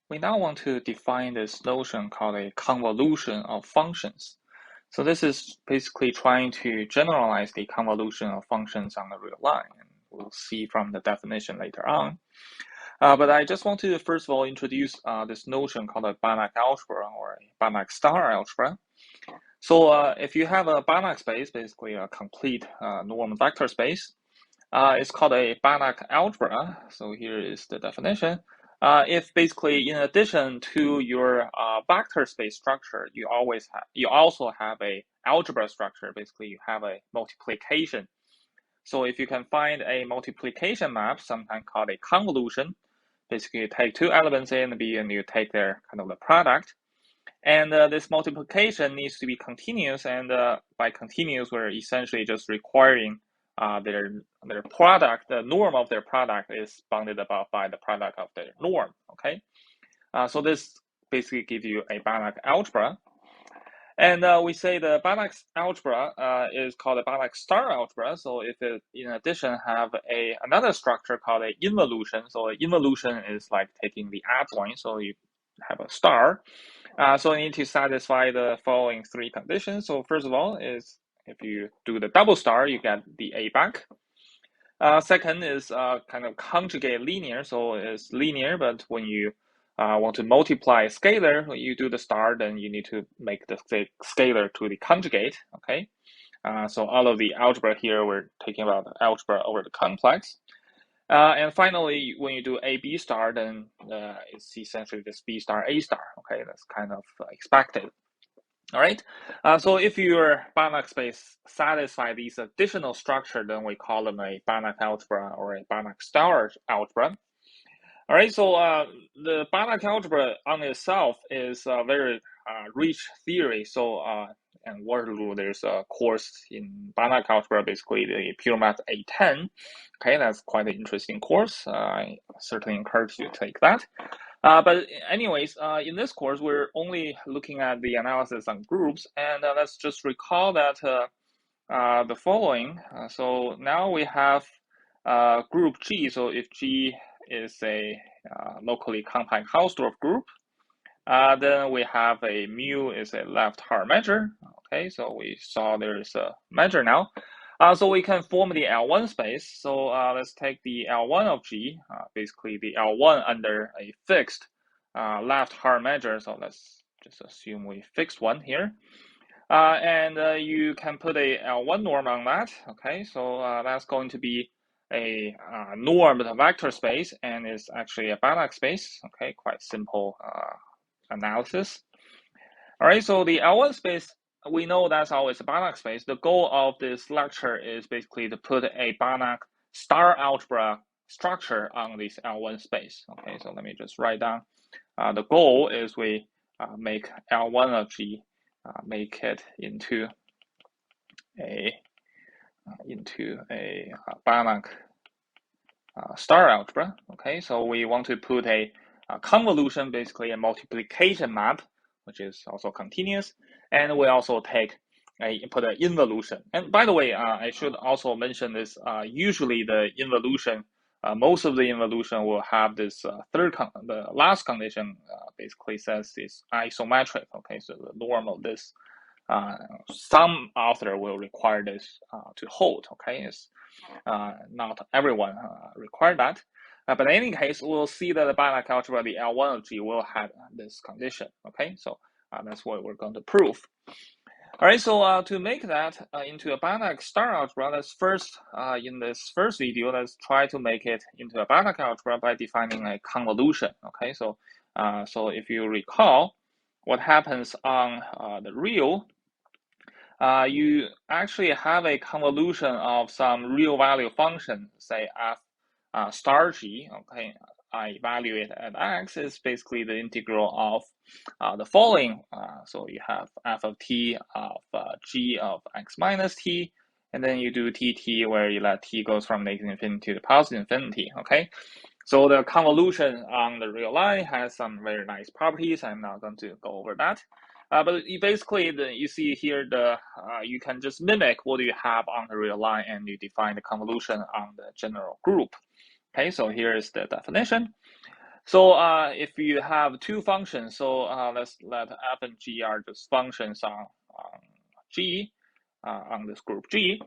we now want to define this notion called a convolution of functions. So this is basically trying to generalize the convolution of functions on the real line. And we'll see from the definition later on. But I just want to first of all introduce this notion called a Banach algebra or a Banach star algebra. So if you have a Banach space, basically a complete norm vector space, it's called a Banach algebra. So here is the definition. If basically in addition to your vector space structure, you also have a algebra structure. Basically, you have a multiplication. So if you can find a multiplication map, sometimes called a convolution, basically you take two elements A and B and you take their kind of the product. And this multiplication needs to be continuous, and by continuous, we're essentially just requiring their product, the norm of their product is bounded about by the product of their norm. Okay, so this basically gives you a Banach algebra, and we say the Banach algebra is called a Banach star algebra. So if it in addition have another structure called a involution, so involution is like taking the adjoint, so you have a star. So you need to satisfy the following three conditions. So first of all is if you do the double star, you get the A back. Second is kind of conjugate linear. So it's linear, but when you want to multiply a scalar, when you do the star, then you need to make the scalar to the conjugate. Okay. So all of the algebra here, we're taking about the algebra over the complex. And finally, when you do A-B star, then it's essentially just B star A star. Okay, that's kind of expected. All right. So if your Banach space satisfy these additional structure, then we call them a Banach algebra or a Banach star algebra. All right. So the Banach algebra on itself is a very rich theory. So and Waterloo, there's a course in Banach algebra, basically the pure math A10. Okay, that's quite an interesting course. I certainly encourage you to take that. But anyways, in this course, we're only looking at the analysis on groups, and let's just recall that the following. So now we have group G. So if G is a locally compact Hausdorff group, then we have a mu is a left hard measure. Okay, so we saw there is a measure now. So we can form the L1 space. So let's take the L1 of G, basically the L1 under a fixed left hard measure. So let's just assume we fixed one here. And you can put a L1 norm on that. Okay, so that's going to be a normed vector space, and it's actually a Banach space. Okay, quite simple analysis. All right, so the L1 space, we know that's always a Banach space. The goal of this lecture is basically to put a Banach star algebra structure on this L1 space. Okay, so let me just write down. The goal is we make L1 of G, make it into a Banach star algebra. Okay, so we want to put a convolution, basically a multiplication map, which is also continuous, and we also put an involution. And by the way, I should also mention this. Usually, the involution, most of the involution will have this the last condition basically says is isometric. Okay, so the norm of this, some author will require this to hold. Okay, it's not everyone require that. But in any case, we'll see that the Banach algebra, the L1 of G, will have this condition. Okay, so that's what we're going to prove. All right, so to make that into a Banach star algebra, let's first, in this first video, let's try to make it into a Banach algebra by defining a convolution. Okay, so if you recall, what happens on the real, you actually have a convolution of some real value function, say f star g. Okay, I evaluate at x is basically the integral of the following. So you have f of t of g of x minus t, and then you do tt where you let t goes from negative infinity to positive infinity. Okay, so the convolution on the real line has some very nice properties. I'm not going to go over that. But basically, you see here, you can just mimic what you have on the real line, and you define the convolution on the general group. Okay, so here is the definition. So if you have two functions, so let's let f and g are just functions on G, on this group G.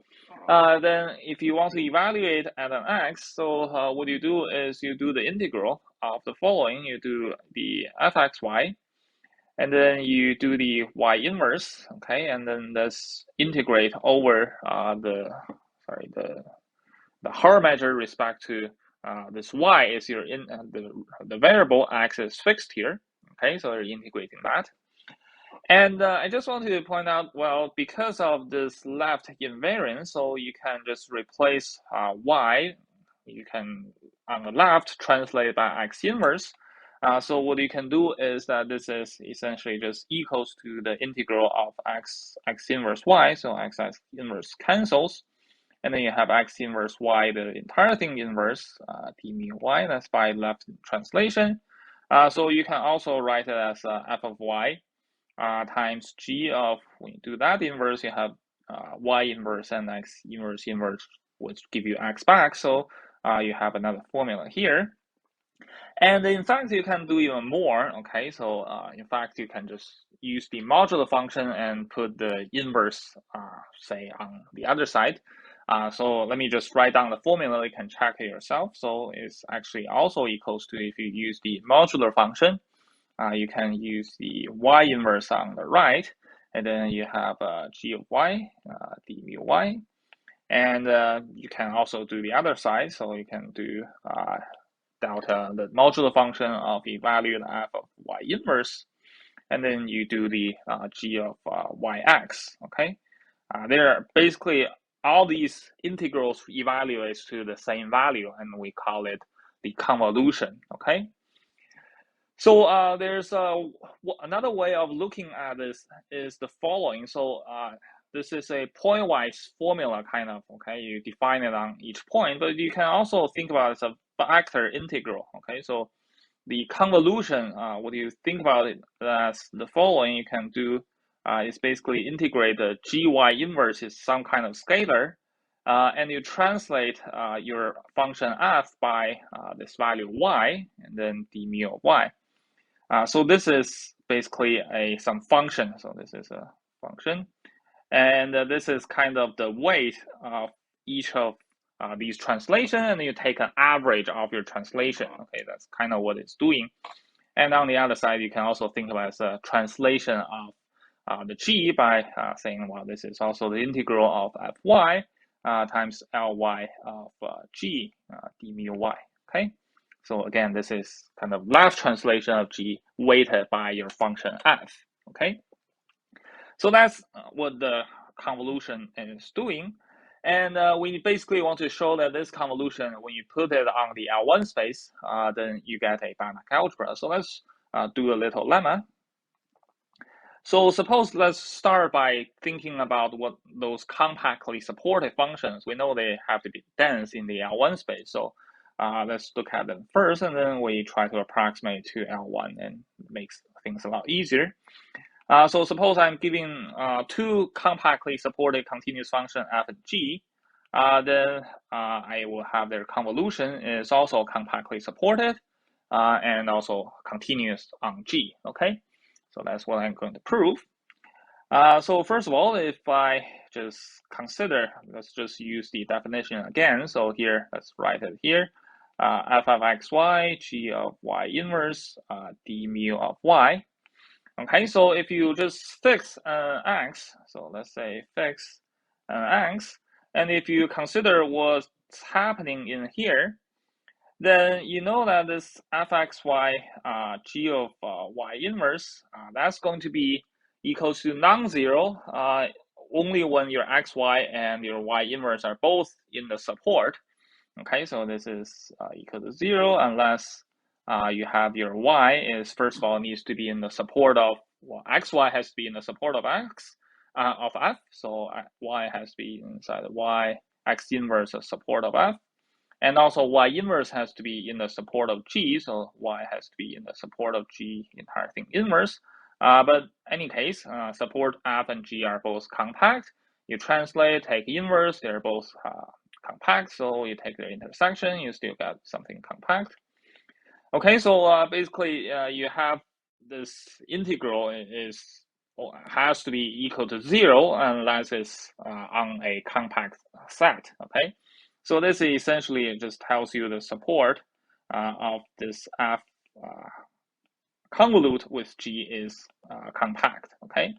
Then if you want to evaluate at an x, so what you do is you do the integral of the following. You do the fxy, and then you do the y inverse, okay, and then let's integrate over the Harmonic respect to this y is your the variable x is fixed here, okay, so you're integrating that. And I just want to point out, well, because of this left invariance, so you can just replace y, you can on the left translate by x inverse. So what you can do is that this is essentially just equals to the integral of x inverse y, so x inverse cancels, and then you have x inverse y, the entire thing inverse, d mu y, that's by left translation. So you can also write it as f of y times g of, when you do that inverse, you have y inverse and x inverse which give you x back. So you have another formula here. And in fact, you can do even more, okay? So in fact, you can just use the modular function and put the inverse, say, on the other side. So let me just write down the formula, you can check it yourself. So it's actually also equals to, if you use the modular function, you can use the y inverse on the right, and then you have g of y, d mu y. And you can also do the other side, so you can do delta, the modular function of evaluate f of y inverse, and then you do the g of yx, okay? They're basically, all these integrals evaluates to the same value, and we call it the convolution, okay? So there's another way of looking at this is the following. So this is a pointwise formula, kind of, okay? You define it on each point, but you can also think about it as a vector integral, okay? So the convolution, what you think about it as the following, you can do is basically integrate the gy inverse is some kind of scalar, and you translate your function f by this value y, and then d mu of y. So this is basically some function. So this is a function, and this is kind of the weight of each of these translation, and you take an average of your translation. Okay, that's kind of what it's doing. And on the other side, you can also think of it as a translation of the g by saying, well, this is also the integral of fy times ly of g d mu y. Okay. So again, this is kind of left translation of g weighted by your function f, okay? So that's what the convolution is doing. And we basically want to show that this convolution, when you put it on the L1 space, then you get a Banach algebra. So let's do a little lemma. So suppose let's start by thinking about what those compactly supported functions, we know they have to be dense in the L1 space. So let's look at them first, and then we try to approximate to L1 and makes things a lot easier. So suppose I'm giving two compactly supported continuous function f and g, then I will have their convolution is also compactly supported and also continuous on g, okay? So that's what I'm going to prove. So first of all, if I just consider, let's just use the definition again. So here, let's write it here. F of xy, g of y inverse, d mu of y. Okay, so if you just fix x, so let's say fix x, and if you consider what's happening in here, then you know that this fxy g of y inverse, that's going to be equal to non-zero only when your xy and your y inverse are both in the support. Okay, so this is equal to 0 unless you have your y is, first of all, needs to be in the support of, well, xy has to be in the support of x of f, so y has to be inside the y, x inverse of support of f. And also y inverse has to be in the support of g, so y has to be in the support of g entire thing inverse. But any case, support f and g are both compact. You translate, take inverse, they're both compact, so you take their intersection, you still got something compact. Okay, so basically you have this integral has to be equal to 0 unless it's on a compact set. Okay, so this essentially just tells you the support of this f convolute with G is compact. Okay.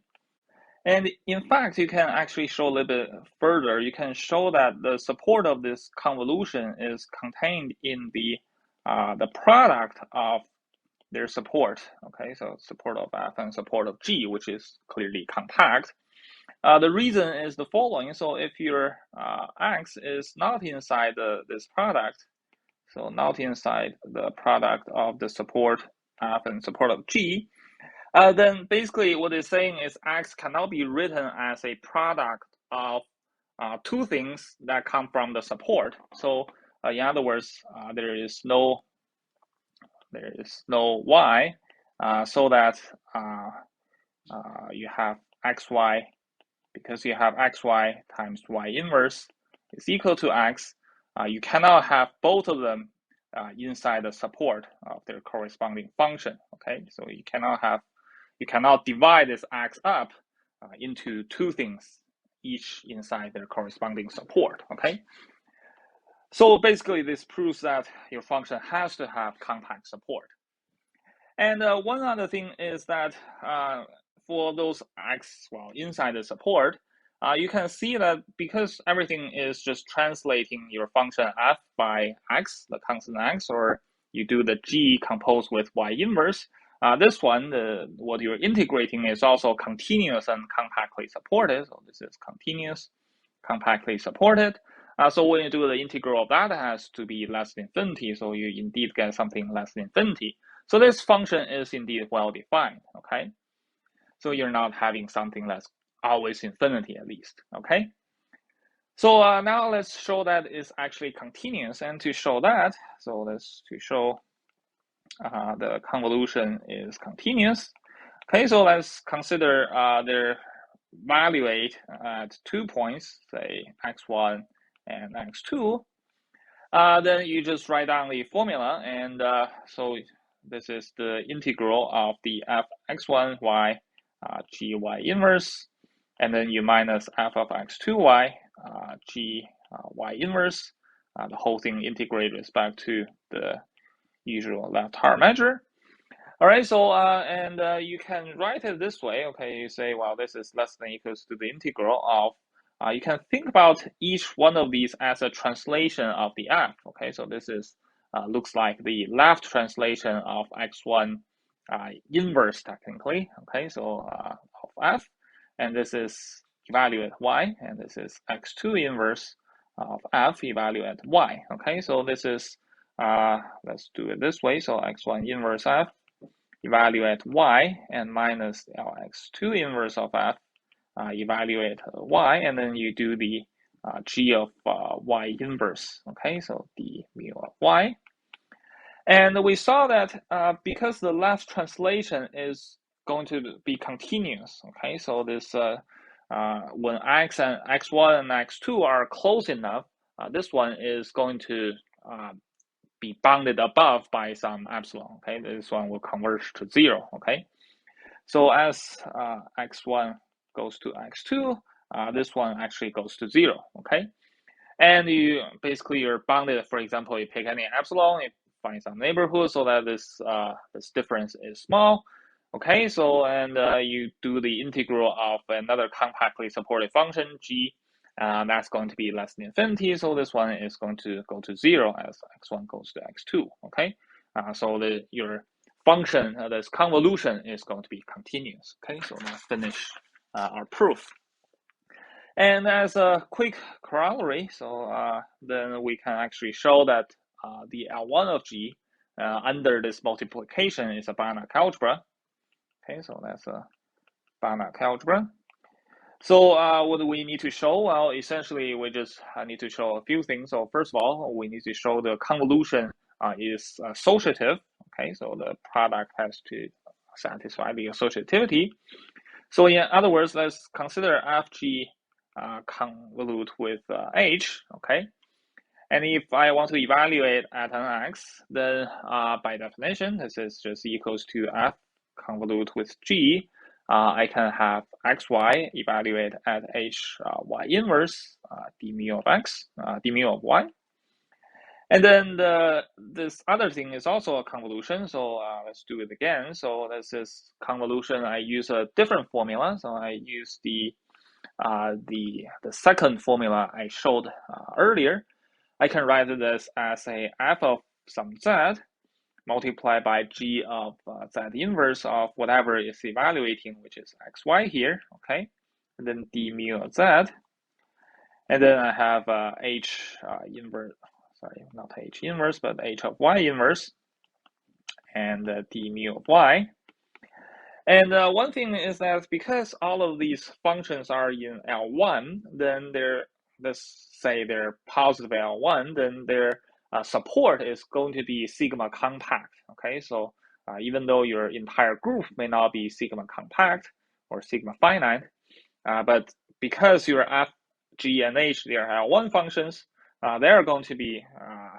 And in fact, you can actually show a little bit further. You can show that the support of this convolution is contained in the product of their support. Okay, so support of F and support of G, which is clearly compact. The reason is the following. So if your X is not inside this product, so not inside the product of the support F and support of G, then basically what it's saying is X cannot be written as a product of two things that come from the support. So in other words, there is no Y, so that you have xy, because you have xy times y inverse is equal to x. You cannot have both of them inside the support of their corresponding function. Okay, so you cannot divide this x up into two things, each inside their corresponding support. Okay, so basically this proves that your function has to have compact support. And one other thing is that for those x, well, inside the support, you can see that because everything is just translating your function f by x, the constant x, or you do the g composed with y inverse, this one, what you're integrating is also continuous and compactly supported. So this is continuous, compactly supported. So when you do the integral of that, it has to be less than infinity. So you indeed get something less than infinity. So this function is indeed well defined. Okay. So you're not having something that's always infinity at least. Okay. So now let's show that it's actually continuous. And to show that, so to show the convolution is continuous. Okay, so let's consider their evaluate at 2 points, say x1 and x2. Then you just write down the formula, and so this is the integral of the f x1 y g y inverse, and then you minus f of x2y g y inverse. The whole thing integrated respect to the usual left-hand measure. All right, so and you can write it this way. Okay, you say, well, this is less than equals to the integral of. You can think about each one of these as a translation of the f. Okay, so this is looks like the left translation of x1 inverse technically. Okay, so of f, and this is evaluate y, and this is x2 inverse of f evaluate y. Okay, so this is let's do it this way. So x1 inverse f evaluate y, and minus lx2 inverse of f evaluate y, and then you do the g of y inverse. Okay, so the mu of y. And we saw that because the left translation is going to be continuous. Okay, so this when x and x1 and x2 are close enough, this one is going to be bounded above by some epsilon. Okay, this one will converge to 0. Okay, so as x1 goes to x2, this one actually goes to 0. Okay, and you're bounded. For example, you pick any epsilon, you find some neighborhood so that this difference is small. Okay, so and you do the integral of another compactly supported function g. That's going to be less than infinity, so this one is going to go to 0 as x1 goes to x2. Okay, so your function, this convolution is going to be continuous. Okay, so now finish our proof. And as a quick corollary, so then we can actually show that the L1 of G under this multiplication is a Banach algebra. Okay, so that's a Banach algebra. So what do we need to show? Well, essentially, we just need to show a few things. So first of all, we need to show the convolution is associative. Okay, so the product has to satisfy the associativity. So in other words, let's consider FG convolute with H. Okay, And if I want to evaluate at an x, then by definition, this is just equals to f convolute with g. I can have xy evaluate at h y inverse d mu of x, d mu of y. And then this other thing is also a convolution. So let's do it again. So this is convolution. I use a different formula. So I use the second formula I showed earlier. I can write this as a f of some z multiplied by g of z inverse of whatever is evaluating, which is xy here, okay? And then d mu of z. And then I have h inverse, sorry, not h inverse, but h of y inverse, and d mu of y. And one thing is that because all of these functions are in L1, then let's say they're positive L1, then their support is going to be sigma compact. Okay, so even though your entire group may not be sigma compact or sigma finite, but because your f, g, and h, they are L1 functions, they are going to be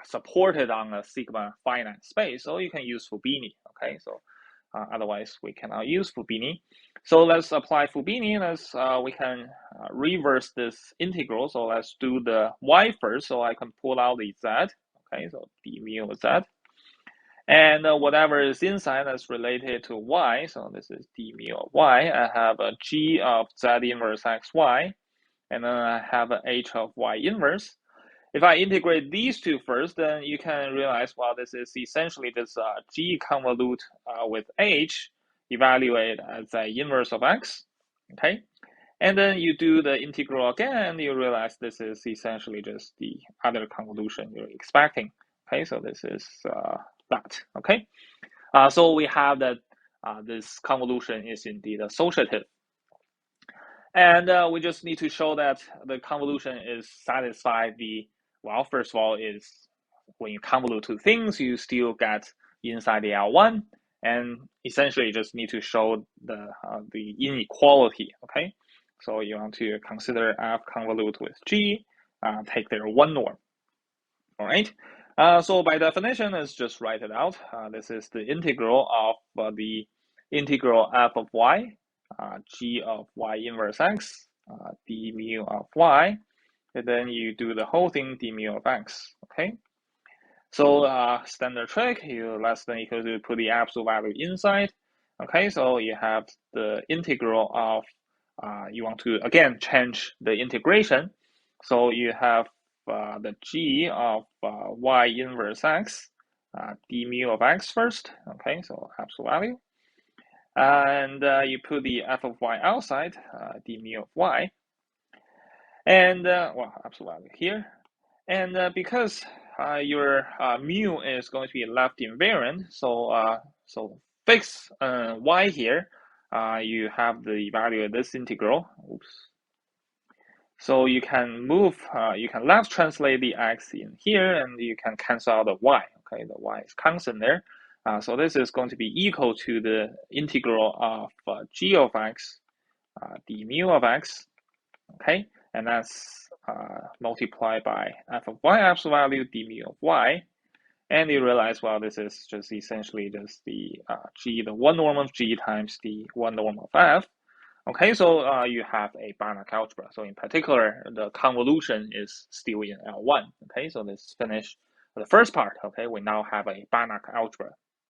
supported on a sigma finite space. So you can use Fubini. Okay, so otherwise we cannot use Fubini. So let's apply Fubini. We can reverse this integral. So let's do the y first. So I can pull out the z. Okay, so d mu of z. And whatever is inside that's related to y, so this is d mu of y. I have a g of z inverse xy, and then I have a h of y inverse. If I integrate these two first, then you can realize, well, this is essentially this g convolute with h evaluate as the inverse of x, okay? And then you do the integral again, you realize this is essentially just the other convolution you're expecting, okay? So this is that, okay? So we have that this convolution is indeed associative. And we just need to show that the convolution is satisfied the, well, first of all, is when you convolute two things, you still get inside the L1, and essentially you just need to show the inequality, okay? So you want to consider f convolute with g, take their one norm, all right? So by definition, let's just write it out. This is the integral of the integral f of y, g of y inverse x, d mu of y, and then you do the whole thing d mu of x, okay? So standard trick, you less than equal to put the absolute value inside, okay? So you have the integral of, you want to, again, change the integration. So you have the g of y inverse x, d mu of x first, okay? So absolute value. And you put the f of y outside, d mu of y, and well, absolute value here. And because your mu is going to be left invariant, so fix y here, you have the value of this integral. Oops. So you can move, you can left translate the x in here, and you can cancel out the y. Okay, the y is constant there. So this is going to be equal to the integral of g of x, d mu of x. Okay, and that's multiplied by f of y absolute value d mu of y. And you realize, well, this is just essentially just the g, the one norm of g times the one norm of f. Okay, so you have a Banach algebra. So in particular, the convolution is still in L1. Okay, so let's finish the first part. Okay, we now have a Banach algebra.